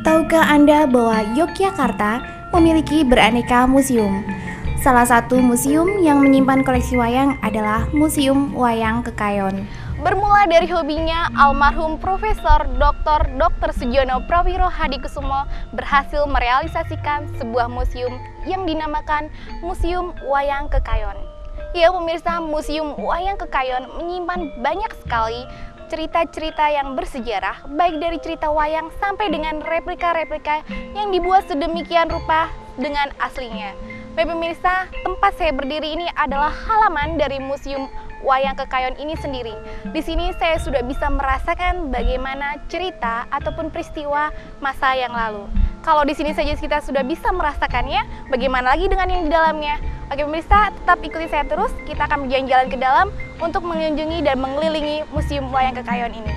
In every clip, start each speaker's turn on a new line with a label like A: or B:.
A: Tahukah Anda bahwa Yogyakarta memiliki beraneka museum? Salah satu museum yang menyimpan koleksi wayang adalah Museum Wayang Kekayon.
B: Bermula dari hobinya, almarhum Profesor Dr. Sugiono Prawiro Hadikusumo berhasil merealisasikan sebuah museum yang dinamakan Museum Wayang Kekayon. Ya pemirsa, Museum Wayang Kekayon menyimpan banyak sekali cerita-cerita yang bersejarah, baik dari cerita wayang sampai dengan replika-replika yang dibuat sedemikian rupa dengan aslinya. Baik pemirsa, tempat saya berdiri ini adalah halaman dari Museum Wayang Kekayon ini sendiri. Di sini saya sudah bisa merasakan bagaimana cerita ataupun peristiwa masa yang lalu. Kalau di sini saja kita sudah bisa merasakannya, bagaimana lagi dengan yang di dalamnya? Oke pemirsa, tetap ikuti saya terus. Kita akan berjalan-jalan ke dalam untuk mengunjungi dan mengelilingi Museum Wayang Kekayon ini.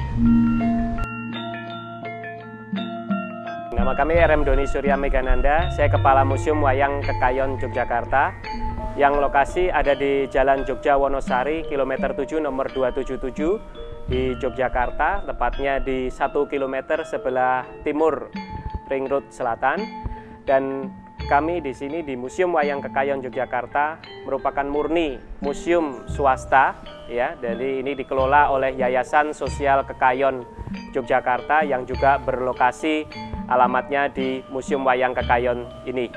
C: Nama kami RM Doni Surya Megananda, saya Kepala Museum Wayang Kekayon Yogyakarta, yang lokasi ada di Jalan Jogja Wonosari, kilometer 7 nomor 277 di Yogyakarta, tepatnya di 1 km sebelah timur Ring Road Selatan. Dan kami di sini di Museum Wayang Kekayon Yogyakarta merupakan murni museum swasta, ya. Jadi ini dikelola oleh Yayasan Sosial Kekayon Yogyakarta yang juga berlokasi alamatnya di Museum Wayang Kekayon ini.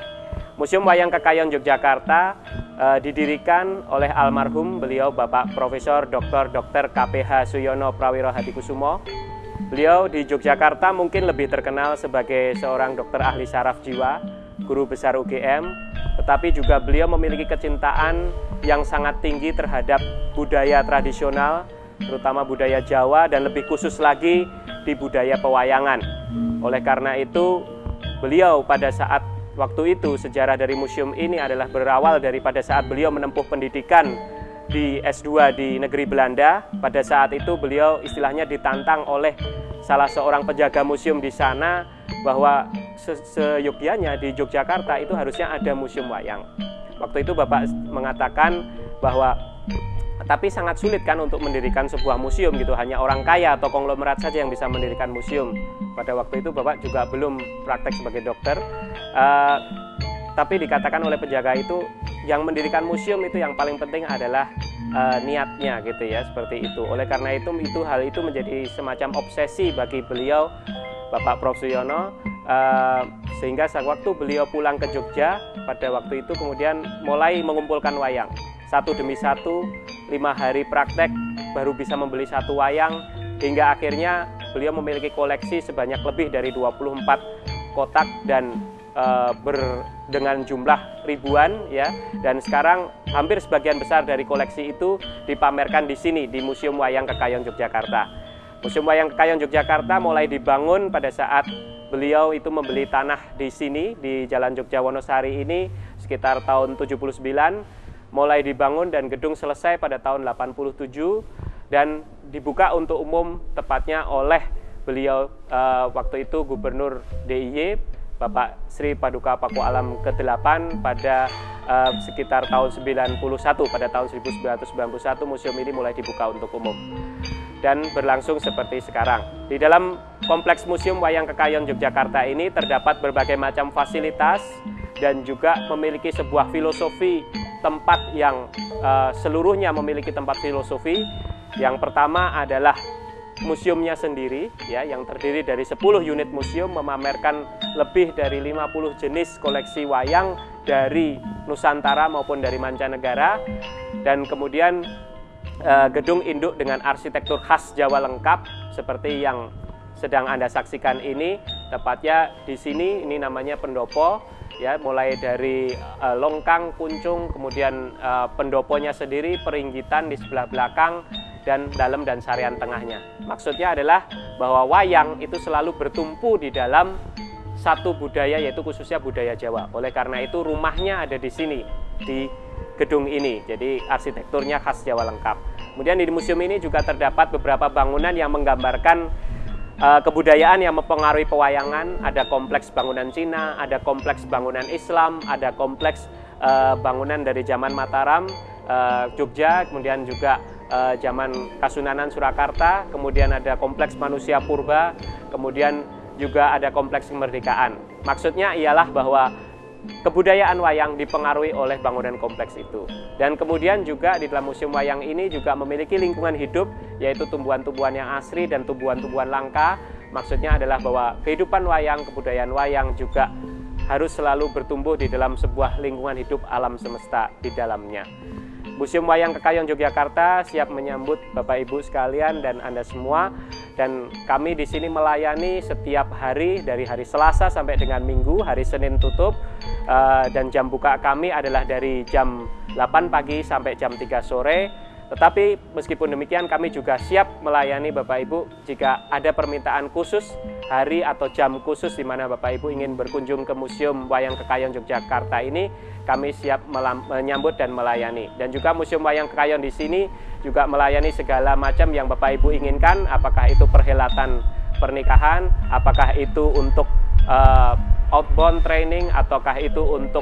C: Museum Wayang Kekayon Yogyakarta didirikan oleh almarhum beliau Bapak Profesor Dr. KPH Sugiono Prawiro Hadikusumo. Beliau di Yogyakarta mungkin lebih terkenal sebagai seorang dokter ahli saraf jiwa, guru besar UGM, tetapi juga beliau memiliki kecintaan yang sangat tinggi terhadap budaya tradisional, terutama budaya Jawa dan lebih khusus lagi di budaya pewayangan. Oleh karena itu, beliau pada saat waktu itu, sejarah dari museum ini adalah berawal daripada saat beliau menempuh pendidikan di S2 di negeri Belanda. Pada saat itu beliau istilahnya ditantang oleh salah seorang penjaga museum di sana bahwa seyogyanya di Yogyakarta itu harusnya ada museum wayang. Waktu itu Bapak mengatakan bahwa tapi sangat sulit kan untuk mendirikan sebuah museum gitu, hanya orang kaya atau konglomerat saja yang bisa mendirikan museum. Pada waktu itu Bapak juga belum praktek sebagai dokter, tapi dikatakan oleh penjaga itu yang mendirikan museum itu yang paling penting adalah niatnya gitu ya, seperti itu. Oleh karena itu hal itu menjadi semacam obsesi bagi beliau Bapak Prof Sugiono, sehingga waktu beliau pulang ke Jogja pada waktu itu kemudian mulai mengumpulkan wayang satu demi satu, 5 hari praktek baru bisa membeli satu wayang, hingga akhirnya beliau memiliki koleksi sebanyak lebih dari 24 kotak dan dengan jumlah ribuan ya. Dan sekarang hampir sebagian besar dari koleksi itu dipamerkan di sini di Museum Wayang Kekayon Yogyakarta. Museum Wayang Kekayon Yogyakarta mulai dibangun pada saat beliau itu membeli tanah di sini di Jalan Jogja Wonosari ini sekitar tahun 79. Mulai dibangun dan gedung selesai pada tahun 87 dan dibuka untuk umum tepatnya oleh beliau waktu itu Gubernur DIY Bapak Sri Paduka Paku Alam ke-8 pada sekitar tahun 91. Pada tahun 1991 museum ini mulai dibuka untuk umum dan berlangsung seperti sekarang. Di dalam kompleks Museum Wayang Kekayon Yogyakarta ini terdapat berbagai macam fasilitas dan juga memiliki sebuah filosofi tempat yang seluruhnya memiliki tempat filosofi. Yang pertama adalah museumnya sendiri ya, yang terdiri dari 10 unit museum memamerkan lebih dari 50 jenis koleksi wayang dari Nusantara maupun dari mancanegara. Dan kemudian gedung induk dengan arsitektur khas Jawa lengkap seperti yang sedang Anda saksikan ini, tepatnya di sini ini namanya pendopo ya, mulai dari longkang, kuncung, kemudian pendoponya sendiri, peringgitan di sebelah belakang dan dalam dan sarian tengahnya. Maksudnya adalah bahwa wayang itu selalu bertumpu di dalam satu budaya, yaitu khususnya budaya Jawa. Oleh karena itu rumahnya ada di sini di gedung ini, jadi arsitekturnya khas Jawa lengkap. Kemudian di museum ini juga terdapat beberapa bangunan yang menggambarkan kebudayaan yang mempengaruhi pewayangan. Ada kompleks bangunan Cina, ada kompleks bangunan Islam, ada kompleks bangunan dari zaman Mataram, Jogja, kemudian juga zaman Kasunanan Surakarta, kemudian ada kompleks manusia purba, kemudian juga ada kompleks kemerdekaan. Maksudnya ialah bahwa kebudayaan wayang dipengaruhi oleh bangunan kompleks itu. Dan kemudian juga di dalam museum wayang ini juga memiliki lingkungan hidup, yaitu tumbuhan-tumbuhan yang asli dan tumbuhan-tumbuhan langka. Maksudnya adalah bahwa kehidupan wayang, kebudayaan wayang juga harus selalu bertumbuh di dalam sebuah lingkungan hidup alam semesta di dalamnya. Museum Wayang Kekayon Yogyakarta siap menyambut Bapak Ibu sekalian dan Anda semua, dan kami di sini melayani setiap hari dari hari Selasa sampai dengan Minggu. Hari Senin tutup dan jam buka kami adalah dari jam 8 pagi sampai jam 3 sore. Tetapi meskipun demikian kami juga siap melayani Bapak Ibu jika ada permintaan khusus, hari atau jam khusus di mana Bapak Ibu ingin berkunjung ke Museum Wayang Kekayon Yogyakarta ini, kami siap menyambut dan melayani. Dan juga Museum Wayang Kekayon di sini juga melayani segala macam yang Bapak Ibu inginkan, apakah itu perhelatan pernikahan, apakah itu untuk outbound training, ataukah itu untuk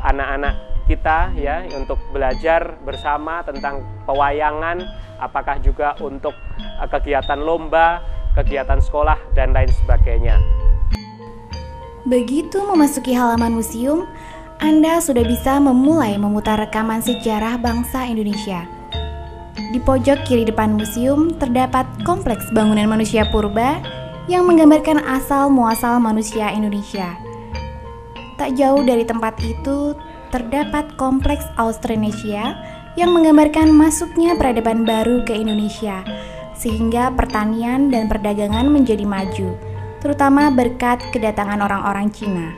C: anak-anak kita ya untuk belajar bersama tentang pewayangan, apakah juga untuk kegiatan lomba, kegiatan sekolah dan lain sebagainya.
A: Begitu memasuki halaman museum, Anda sudah bisa memulai memutar rekaman sejarah bangsa Indonesia. Di pojok kiri depan museum terdapat kompleks bangunan manusia purba yang menggambarkan asal muasal manusia Indonesia. Tak jauh dari tempat itu terdapat kompleks Austronesia yang menggambarkan masuknya peradaban baru ke Indonesia, sehingga pertanian dan perdagangan menjadi maju, terutama berkat kedatangan orang-orang Cina.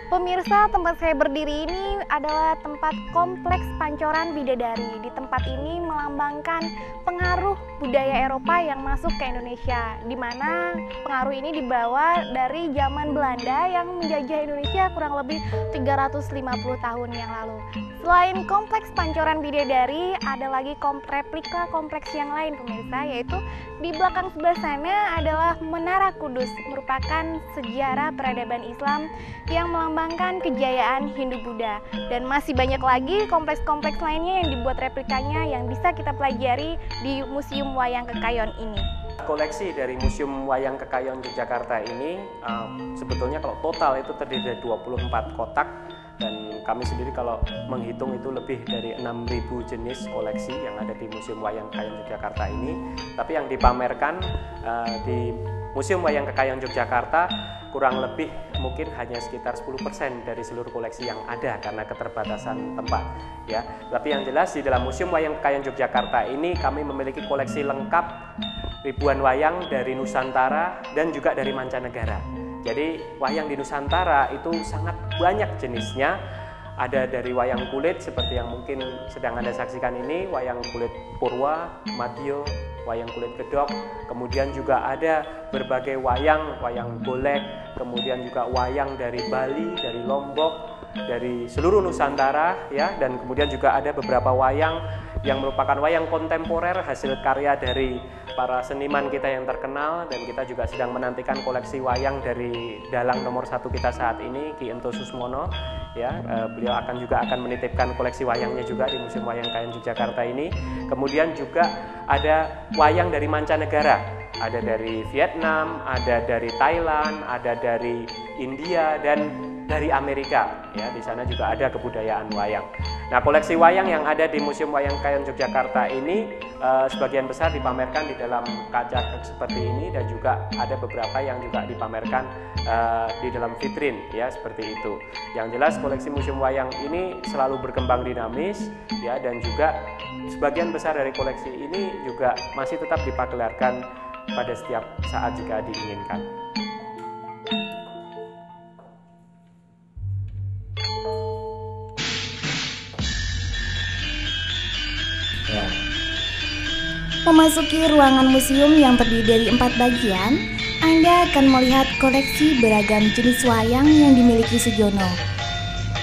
B: Pemirsa, tempat saya berdiri ini adalah tempat kompleks Pancoran Bidadari. Di tempat ini melambangkan pengaruh budaya Eropa yang masuk ke Indonesia, di mana pengaruh ini dibawa dari zaman Belanda yang menjajah Indonesia kurang lebih 350 tahun yang lalu. Selain kompleks Pancoran Bidadari, ada lagi replika kompleks yang lain pemirsa, yaitu di belakang sebelah sana adalah Menara Kudus, merupakan sejarah peradaban Islam yang melambangkan kejayaan Hindu-Buddha. Dan masih banyak lagi kompleks-kompleks lainnya yang dibuat replikanya yang bisa kita pelajari di Museum Wayang Kekayon ini.
C: Koleksi dari Museum Wayang Kekayon Yogyakarta ini sebetulnya kalau total itu terdiri dari 24 kotak, dan kami sendiri kalau menghitung itu lebih dari 6.000 jenis koleksi yang ada di Museum Wayang Kekayon Yogyakarta ini. Tapi yang dipamerkan di Museum Wayang Kekayon Yogyakarta kurang lebih mungkin hanya sekitar 10% dari seluruh koleksi yang ada karena keterbatasan tempat ya. Tapi yang jelas di dalam Museum Wayang Kekayon Yogyakarta ini kami memiliki koleksi lengkap ribuan wayang dari Nusantara dan juga dari mancanegara. Jadi wayang di Nusantara itu sangat banyak jenisnya. Ada dari wayang kulit seperti yang mungkin sedang Anda saksikan ini, wayang kulit Purwa, Madyo, wayang kulit Gedok. Kemudian juga ada berbagai wayang, wayang golek, kemudian juga wayang dari Bali, dari Lombok, dari seluruh Nusantara ya. Dan kemudian juga ada beberapa wayang yang merupakan wayang kontemporer hasil karya dari para seniman kita yang terkenal, dan kita juga sedang menantikan koleksi wayang dari dalang nomor 1 kita saat ini, Ki Ento Susmono ya. Beliau juga akan menitipkan koleksi wayangnya juga di Museum Wayang Kekayon Yogyakarta ini. Kemudian juga ada wayang dari mancanegara, ada dari Vietnam, ada dari Thailand, ada dari India dan dari Amerika ya. Di sana juga ada kebudayaan wayang. Nah, koleksi wayang yang ada di Museum Wayang Kekayon Yogyakarta ini sebagian besar dipamerkan di dalam kaca seperti ini, dan juga ada beberapa yang juga dipamerkan di dalam vitrin ya, seperti itu. Yang jelas koleksi Museum Wayang ini selalu berkembang dinamis ya, dan juga sebagian besar dari koleksi ini juga masih tetap dipagelarkan pada setiap saat jika diinginkan.
A: Memasuki ruangan museum yang terdiri dari 4 bagian, Anda akan melihat koleksi beragam jenis wayang yang dimiliki Sujono.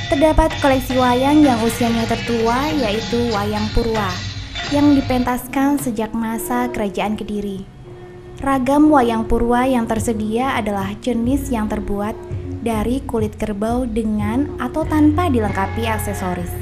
A: Terdapat koleksi wayang yang usianya tertua, yaitu wayang Purwa, yang dipentaskan sejak masa Kerajaan Kediri. Ragam wayang Purwa yang tersedia adalah jenis yang terbuat dari kulit kerbau dengan atau tanpa dilengkapi aksesoris.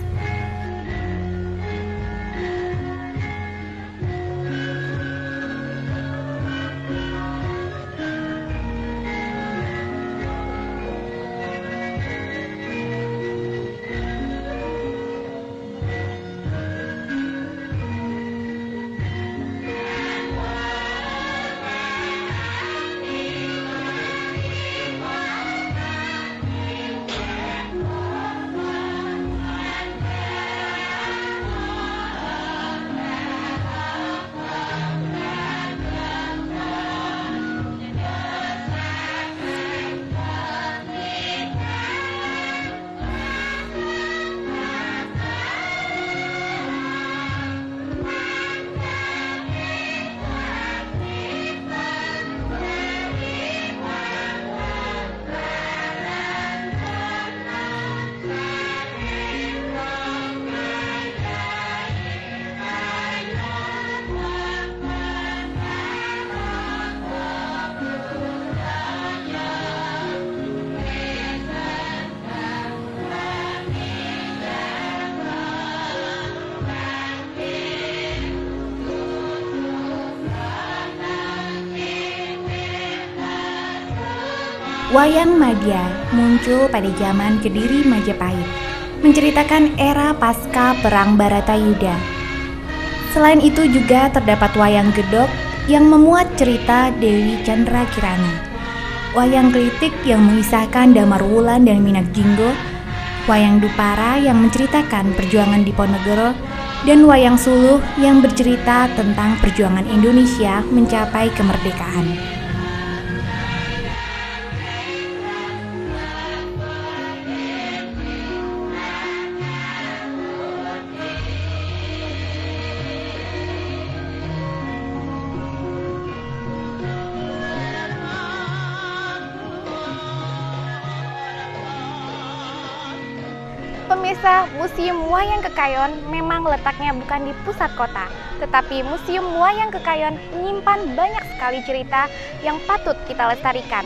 A: Wayang Madya muncul pada zaman Kediri Majapahit, menceritakan era pasca Perang Baratayuda. Selain itu juga terdapat wayang gedok yang memuat cerita Dewi Chandra Kirana, wayang klitik yang mengisahkan Damar Wulan dan Minak Jinggo, wayang Dupara yang menceritakan perjuangan Diponegoro, dan wayang Suluh yang bercerita tentang perjuangan Indonesia mencapai kemerdekaan.
B: Pemirsa, Museum Wayang Kekayon memang letaknya bukan di pusat kota, tetapi Museum Wayang Kekayon menyimpan banyak sekali cerita yang patut kita lestarikan.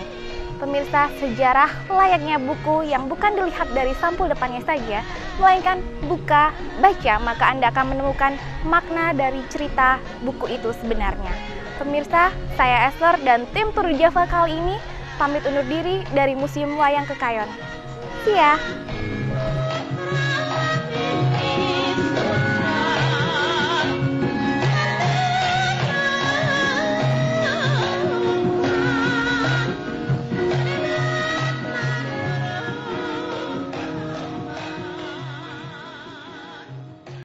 B: Pemirsa, sejarah layaknya buku yang bukan dilihat dari sampul depannya saja, melainkan buka, baca, maka Anda akan menemukan makna dari cerita buku itu sebenarnya. Pemirsa, saya Esther dan tim Tur Java kali ini pamit undur diri dari Museum Wayang Kekayon. See ya!